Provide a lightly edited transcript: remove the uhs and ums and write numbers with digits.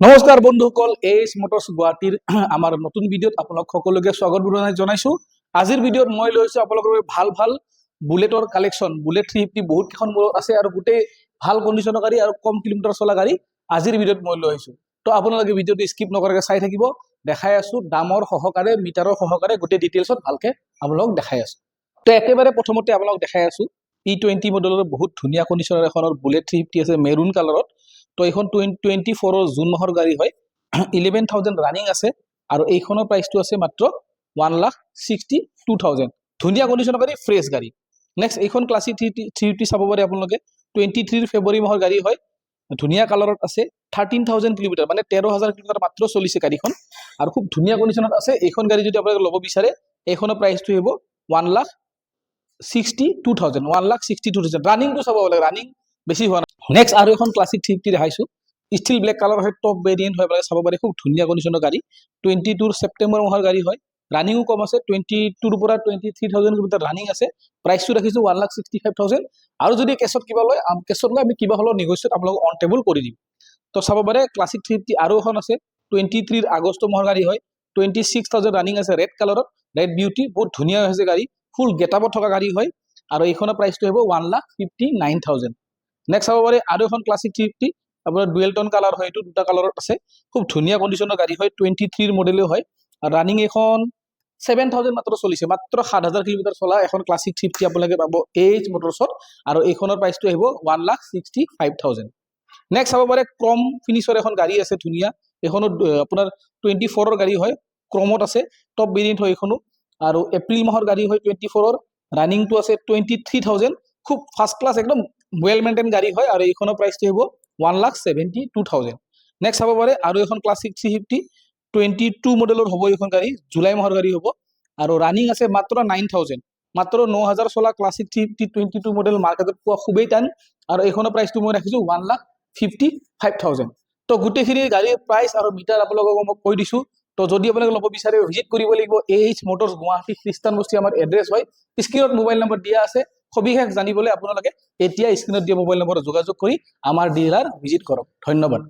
নমস্কাৰ বন্ধুসকল, H Motors গুৱাহাটীৰ আমাৰ নতুন ভিডিঅ'ত আপোনালোক সকলোকে স্বাগত জনাইছো। আজিৰ ভিডিঅ'ত মই লৈছো আপোনালোকৰ ভাল ভাল বুলেটৰ কালেকশ্যন। বুলেট 350 বহুত কেইখন আছে আৰু গোটেই ভাল কণ্ডিশ্যনৰ গাড়ী আৰু কম কিলোমিটাৰ চলা গাড়ী আজিৰ ভিডিঅ'ত মই লৈ আহিছো। তো আপোনালোকে ভিডিঅ'টো স্কিপ নকৰাকৈ চাই থাকিব। দেখাই আছো দামৰ সহকাৰে মিটাৰৰ সহকাৰে গোটেই ডিটেইলছত ভালকে আপোনালোক দেখাই আছো। তো একেবাৰে প্ৰথমতে আপোনালোক দেখাই আছো E20 মডেলৰ বহুত ধুনীয়া কণ্ডিশ্যনৰ এখনৰ বুলেট 350 আছে মেৰুন কালাৰত। তো এইখন 24 জুন মাহৰ গাড়ী হয়। 11,000 ৰানিং আছে আৰু এইখনৰ প্ৰাইচটো আছে মাত্ৰ 1,62,000। ধুনীয়া কণ্ডিশ্যনৰ গাড়ী, ফ্ৰেছ গাড়ী। নেক্সট এইখন ক্লাছিক 350 চাব পাৰে আপোনালোকে। 23 ফেব্ৰুৱাৰী মাহৰ গাড়ী হয়, ধুনীয়া কালাৰত আছে। 13,000 কিলোমিটাৰ মানে 13,000 কিলোমিটাৰ মাত্ৰ চলিছে গাড়ীখন আৰু খুব ধুনীয়া কণ্ডিশ্যনত আছে। এইখন গাড়ী যদি আপোনালোকে ল'ব বিচাৰে এইখনৰ প্ৰাইচটো হ'ব 1,62,000। 1,62,000 ৰানিংটো চাব লাগে, ৰানিং বেছি হোৱা নাই। নেক্সট আৰু এখন ক্লাছিক 350 দেখাইছো। ষ্টিল ব্লেক কালাৰ হয়, টপ ভেৰিয়েণ্ট হয়, চাব পাৰে খুব ধুনীয়া কণ্ডিশ্যনৰ গাড়ী। 22 ছেপ্টেম্বৰ মাহৰ গাড়ী হয়, ৰানিঙো কম আছে। 22 পৰা 23,000 কিলোমিটাৰ ৰানিং আছে। প্ৰাইচটো ৰাখিছো 1,65,000। আৰু যদি কেছত কিবা লয় আমি কিবা হ'লেও নেগোচিয়েট আপোনালোকক অন টেবল কৰি দিম। তো চাব পাৰে ক্লাছিক 350 আৰু এখন আছে 23 আগষ্ট মাহৰ গাড়ী হয়। 26,000 ৰানিং আছে, ৰেড কালাৰত, ৰেড বিউটি, বহুত ধুনীয়া হৈছে গাড়ী, ফুল গেটআপত থকা গাড়ী হয় আৰু এইখনৰ প্ৰাইচটো হ'ব 1,59,000। নেক্সট চাব পাৰে আৰু এখন ক্লাছিক 350 আপোনাৰ ডুৱেল টন কালাৰ হয়, এইটো দুটা কালাৰত আছে, খুব ধুনীয়া কণ্ডিশ্যনৰ গাড়ী হয়। 23 মডেলেও হয় আৰু ৰানিং এখন 7,000 মাত্ৰ চলিছে, মাত্ৰ 7,000 কিলোমিটাৰ চলা এখন ক্লাছিক 350 আপোনালোকে পাব এইচ মটৰ্ছত আৰু এইখনৰ প্ৰাইচটো আহিব 1,65,000। নেক্সট চাব পাৰে ক্ৰম ফিনিছৰ এখন গাড়ী আছে ধুনীয়া। এইখনো আপোনাৰ 24 গাড়ী হয়, ক্ৰমত আছে, টপ ভেৰিয়েণ্ট হয় এইখনো আৰু এপ্ৰিল মাহৰ গাড়ী হয়। 24 ৰানিংটো আছে 23,000, খুব ফাৰ্ষ্ট ক্লাছ একদম ৱেল মেইনটেইন গাড়ী হয় আৰু এইখনৰ প্ৰাইচটো হ'ব 1,72,000। নেক্সট চাব পাৰে আৰু এখন ক্লাছিক 350 22 মডেলৰ হ'ব এইখন গাড়ী, জুলাই মাহৰ গাড়ী হ'ব আৰু ৰানিং আছে মাত্ৰ 9,000, মাত্ৰ 9,000 চলা ক্লাছিক 350 22 মডেল মাৰ্কেটত পোৱা খুবেই টান আৰু এইখনৰ প্ৰাইচটো মই ৰাখিছো 1,55,000। তো গোটেইখিনি গাড়ীৰ প্ৰাইচ আৰু মিটাৰ আপোনালোকক মই কৈ দিছো। তো যদি আপোনালোকে ল'ব বিচাৰে ভিজিট কৰিব লাগিব এইচ মটৰ্ছ গুৱাহাটী খ্ৰীষ্টান বস্তি আমাৰ এড্ৰেছ হয়। স্ক্ৰীনত মোবাইল নম্বৰ দিয়া আছে, সবিশেষ জানিবলৈ আপোনালোকে এতিয়া স্ক্ৰীনত দিয়া মোবাইল নম্বৰত যোগাযোগ কৰি আমাৰ ডিলাৰ ভিজিট কৰক। ধন্যবাদ।